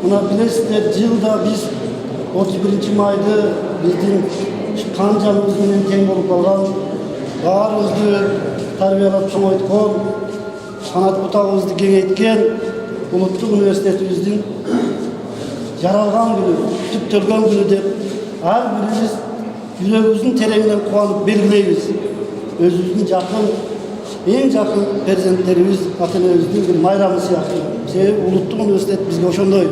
Buna bilesizler, yılda biz 31 mayda bizim kancanımızın teң болып қалған, баарыбызды тәрбиелеп чоңойтқан, қанат бұтағымызды кеңейткен Улуттук университетибиздин жаралган күнү, түптөлгөн күнү деп ар бирибиз жүрөгүбүздүн тереңинен кубанып белгилейбиз. Өзүбүздүн жакын, эң жакын перзенттерибиз, ата-энебиздин бир майрамы сыяктуу. Себеби Улуттук университет бизге ошондой.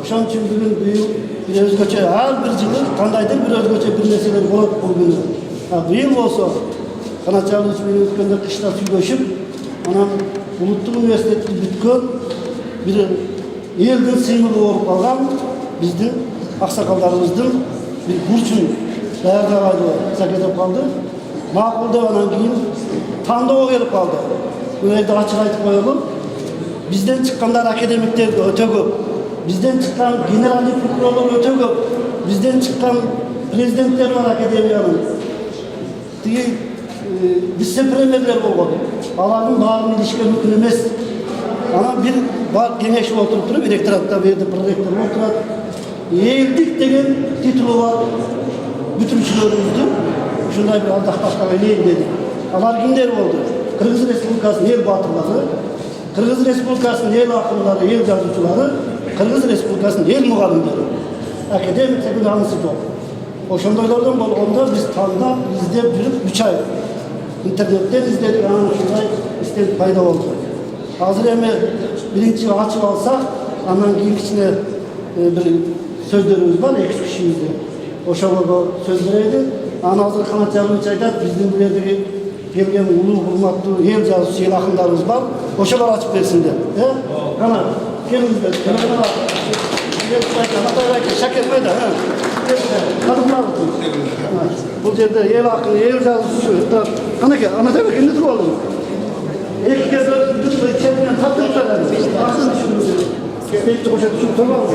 Ошон үчүн бүгүн быйыл бир өзгөчө, ар бир жылы кандайдыр бир өзгөчө бир нерселер болот бул күнү. Быйыл болсо Канат Жагылыч менен өткөндө кышта сүйлөшүп, анан Улуттук университетти бүткөн bir elдің сыймығы болып қалған біздің ақсақалдарымыздың bir бурчун даярдабайды сакетеп қалды. Мақұл деп анан кейін таңдауға келіп қалды. Өнерді ашық айтып қойылып, бізден шыққандар академиктер өте көп, бізден шыққан генеральный прокурорлар өте көп, бізден шыққан президенттер бар академияның. Вице-премьерлер болған. Алардың барын ilişken мүмкін емес. Ana bir var genişli oturup durup rektoratta verdi, prorektör oturup eldik degen titulu var bütünçülörümüzdü. Şunday bir aldaktaşlar eleyin dedi. Alar kimler oldu? Kırgız Respublikası'nın el batırları, Kırgız Respublikası'nın el akılları, el yazıcıları, Kırgız Respublikası'nın el muğalimleri. Akademik tekil anısı yok. O şundaylardan bolğanda biz tandap, izleyip жүрüp 3 ay internetten izledik, şunday istedik payda oldu. Hazır eme birinci açıp alsak, andan keyin içine bir sözlerimiz var, 2 kişimizde. Oşağa söz vereydi. Ana hazır Kanat Jagılыч aytat, bizden bu yerdeki gelgen ulu, hurmatlı, el жазушы, el akınlarımız var. Oşalar açıp versinler. Kanat, gelinizler. Şeker koy da. Kadınlar olsun. Bu yerde el akını, el жазушы. Kanaka, anlatayım mı? Kendi oldu. İlk kez lütfen içeriden tatlılıklar edin. Aslında düşünün. Peki hoşa düşün. Tamam mı?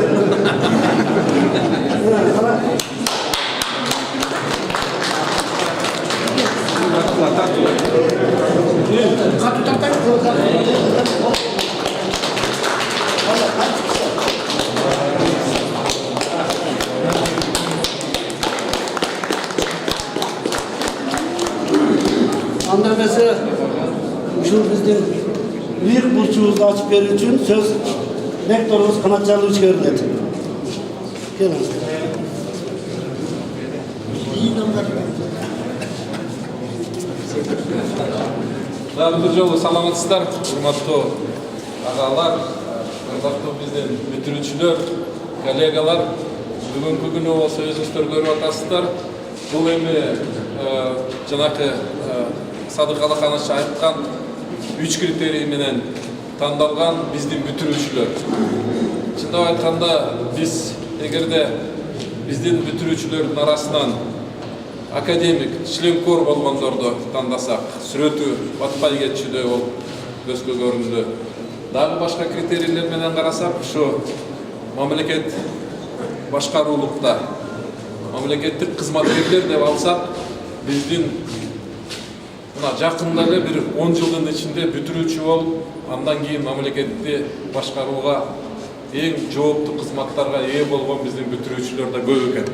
Anlamesi şu bizden büyük burçumuzu açıp verir için söz rektorumuz Kanat Jagılıç'a verildi. Gelin. Bir жолу саламатсыздар, урматтуу агалар, урматтуу биздин бүтүрүүчүлөр, коллегалар. Бүгүнкү күнү болсо өзүңүздөр көрүп атасыздар. Бул эми жанакы Садык Алаканович айткан 3 критерий менен тандалган биздин бүтүрүүчүлөр. Чындап айтканда биз эгерде биздин бүтүрүүчүлөрдүн арасынан академик, членкор болгондорду тандасак, сүрөтү батпай кетчүдөй болуп көзгө көрүндү. Дагы башка критерийлер менен карасак, ушу мамлекет башкаруулукта, мамлекеттик кызматкерлер деп алсак, биздин жакында эле бир 10 жылдын ичинде бүтүрүүчү болуп, андан кийин мамлекетти башкарууга эң жооптуу кызматтарга ээ болгон биздин бүтүрүүчүлөр да көп экен.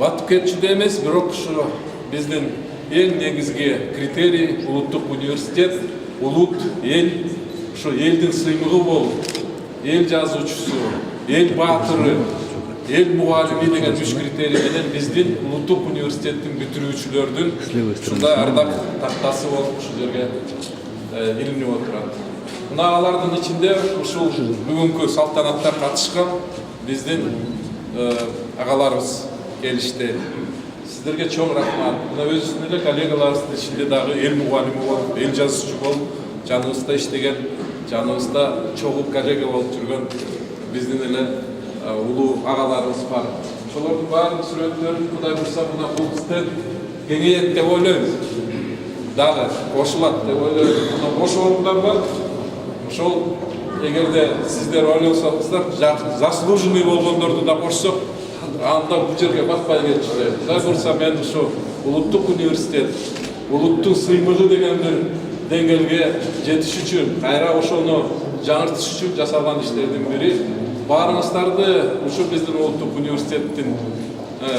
Батып кетчү эмес, бирок ушу биздин эң негизги критерий улуттук университет, улут, эл, ушу элдин сыймыгы болуп, эл жазуучусу, эл баатыры, эл мугалими деген 3 критерий менен биздин улуттук университеттин бүтүрүүчүлөрдүн ушундай ардак тактасы болуп ушул жерге илинип отурат. Мына алардын ичинде ушул бүгүнкү салтанатта катышкан биздин агаларыбыз келишти. Сиздерге чоң рахмат. Мына өзүнүн эле коллегаларыбыздын ичинде дагы эл мугалими болуп, эл жазуучу болуп, жаныбызда иштеген, жаныбызда чогуу коллега болуп жүргөн биздин эле улуу агаларыбыз бар. Ошолордун баардык сүрөттөрүн Кудай буйрса мына бул стенд кеңейет деп ойлойбуз. Дагы кошулат деп ойлойбуз. Мына бош орундар бар. Ошол эгерде сиздер ойлосоңуздар, заслуженный болгондорду да кошсок, анда бул жерге батпай кетчү. Кудай буйрса мен ушу улуттук университет, улуттун сыймыгы деген бир деңгээлге жетиш үчүн, кайра ошону жаңыртыш үчүн жасалган иштердин бири Barыңыздарды ушу биздин улуттук университеттин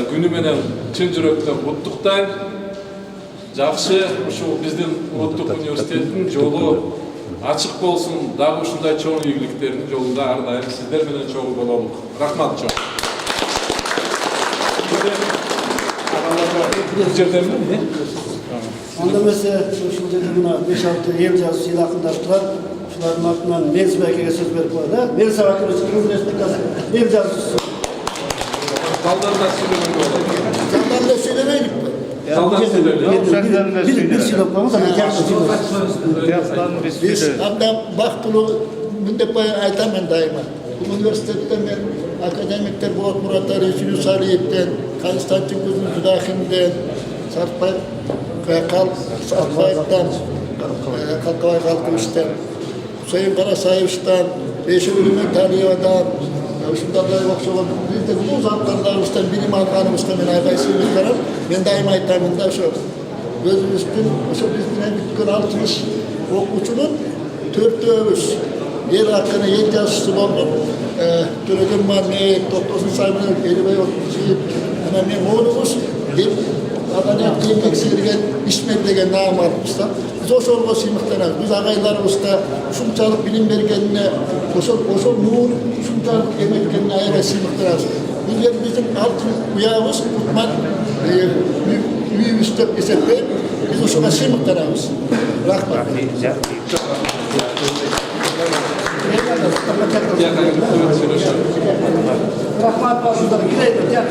күнү менен чын жүрөктөн куттуктайм. Жакшы ушул биздин улуттук университеттин жолу ачык болсун. Дагы ушундай чоң ийгиликтердин жолунда ар дайым сиздер менен чогуу бололук. Рахмат чоң. Анда эмесе ушул жерде мына 5-6 эл жазуучу ылакындаштар ушулардын атынан мен Байкеге сөз берип коет. Мен Сабаков Кыргыз Республикасы эл жазуучусу. Залдарда сүйлөгөнгө болот. Залдарда сүйлөбөйлүкпү? Залдан сүйлөйлү. Bir сүйлөп коебуз, анан тияктан сүйлөйбүз. Biz andan baktulu mündep aytam ben daima. Bu üniversitede ben akademikler Boğaz Murat Ali Yunus Aliyev'den, Konstantin Kuzun Züdahin'den, Sarpayev'den, Kalkavay Kalkımış'tan, Hüseyin Karasayev'den, Beşir Ülümen Taliyev'den, şunlarla yoksulun, biz de bu zatlarlarımızdan, bilim alganımızdan ben aybaysızlık taraf, ben daima aytamın da şu. Özümüzün, şu bizden bütün altımız okuçunun törtüğümüz. Yer hakkını yer yazısı oldu. Türedim var ne, doktorsun sahibinin eli ve hemen ne oğlumuz, hep adalet kıymak sergen, İsmet degen nam almışlar. Biz o sorgu sıymışlar. Biz ağaylarımızda şunçalık bilim vergenine, o nur şunçalık emekkenine ayıra sıymışlar. Bizim altın uyağımız tutmak, büyük üstep esepte, biz o şuna sıymışlarımız. Rahmat. Rahmat başınızdan, güle güle.